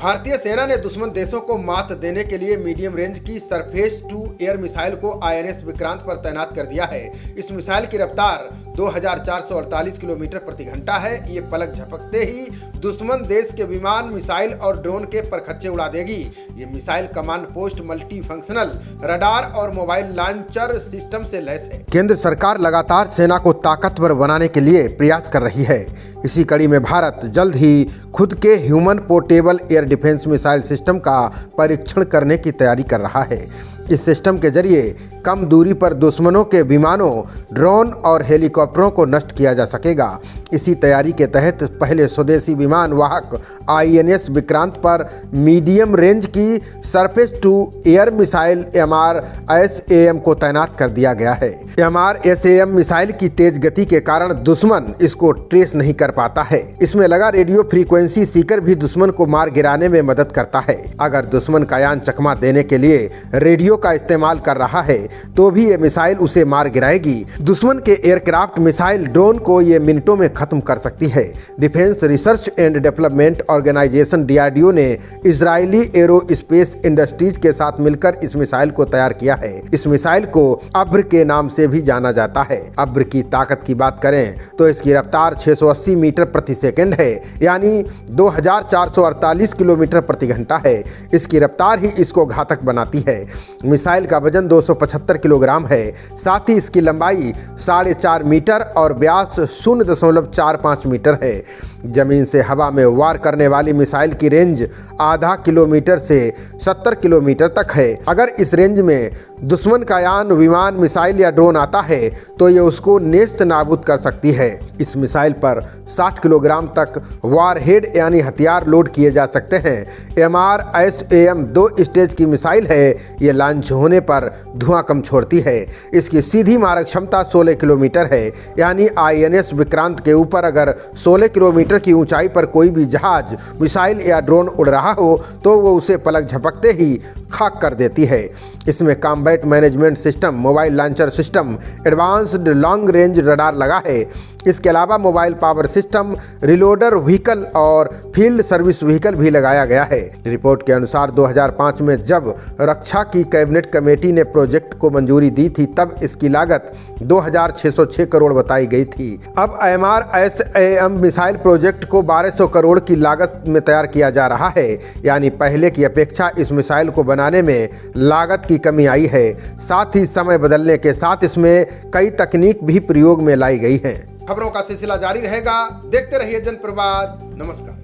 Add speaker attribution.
Speaker 1: भारतीय सेना ने दुश्मन देशों को मात देने के लिए मीडियम रेंज की सरफेस टू एयर मिसाइल को INS विक्रांत पर तैनात कर दिया है। इस मिसाइल की रफ्तार 2448 किलोमीटर प्रति घंटा है। ये पलक झपकते ही दुश्मन देश के विमान, मिसाइल और ड्रोन के परखच्चे उड़ा देगी। ये missile command post, multi functional radar और मोबाइल लॉन्चर सिस्टम से लैस है। केंद्र सरकार लगातार सेना को ताकतवर बनाने के लिए प्रयास कर रही है। इसी कड़ी में भारत जल्द ही खुद के human portable air defence missile system का परीक्षण करने की तैयारी कर रहा है। इस सिस्टम के जरिए कम दूरी पर दुश्मनों के विमानों, ड्रोन और हेलीकॉप्टरों को नष्ट किया जा सकेगा। इसी तैयारी के तहत पहले स्वदेशी विमान वाहक INS विक्रांत पर मीडियम रेंज की surface to air missile MRSAM को तैनात कर दिया गया है। MRSAM मिसाइल की तेज गति के कारण दुश्मन इसको ट्रेस नहीं कर पाता है। इसमें लगा रेडियो फ्रीक्वेंसी सीकर भी दुश्मन को मार गिराने में मदद करता है। अगर दुश्मन का यान चकमा देने के लिए रेडियो का इस्तेमाल कर रहा है तो भी ये मिसाइल उसे मार गिराएगी। दुश्मन के एयरक्राफ्ट, मिसाइल, ड्रोन को ये मिनटों में खत्म कर सकती है। Defence research and development organisation DRDO ने इजरायली एरोस्पेस इंडस्ट्रीज के साथ मिलकर इस मिसाइल को तैयार किया है। इस मिसाइल को अब्र के नाम से भी जाना जाता है। अब्र की ताकत की बात करें तो इसकी रफ्तार 680 मीटर प्रति सेकंड है, यानी 2448 किलोमीटर प्रति घंटा है। इसकी रफ्तार ही इसको घातक बनाती है। मिसाइल का वजन 275 किलोग्राम है। साथ ही इसकी लंबाई 4.5 मीटर और व्यास 0.45 मीटर है। जमीन से हवा में वार करने वाली मिसाइल की रेंज आधा किलोमीटर से 70 किलोमीटर तक है। अगर इस रेंज में दुश्मन का यान, विमान, मिसाइल या ड्रोन आता है तो ये उसको नेस्त नाबूद कर सकती है। इस मिसाइल पर 60 किलोग्राम तक वारहेड यानी हथियार लोड किए जा सकते हैं। MRSAM 2 स्टेज की मिसाइल है। ये लॉन्च होने पर धुआं कम छोड़ती है। इसकी सीधी मारक क्षमता 16 किलोमीटर है, यानी INS विक्रांत के ऊपर अगर 16 किलोमीटर की ऊंचाई पर कोई भी जहाज, मिसाइल या ड्रोन उड़ रहा हो तो वो उसे पलक झपकते ही खाक कर देती है। इसमें combat management system, mobile launcher system, advanced long range radar लगा है। इसके अलावा मोबाइल पावर सिस्टम, रिलोडर व्हीकल और फील्ड सर्विस व्हीकल भी लगाया गया है। रिपोर्ट के अनुसार 2005 में जब रक्षा की कैबिनेट कमेटी ने प्रोजेक्ट को मंजूरी दी थी तब इसकी लागत 2606 करोड़ बताई गई थी। अब MRSAM मिसाइल प्रोजेक्ट को 1200 करोड़ की लागत में तैयार किया जा रहा है, यानी पहले की अपेक्षा इस मिसाइल को बनाने में लागत की कमी आई है। साथ ही समय बदलने के साथ इसमें कई तकनीक भी प्रयोग में लाई गई हैं। खबरों का सिलसिला जारी रहेगा। देखते रहिए जनप्रवाद। नमस्कार।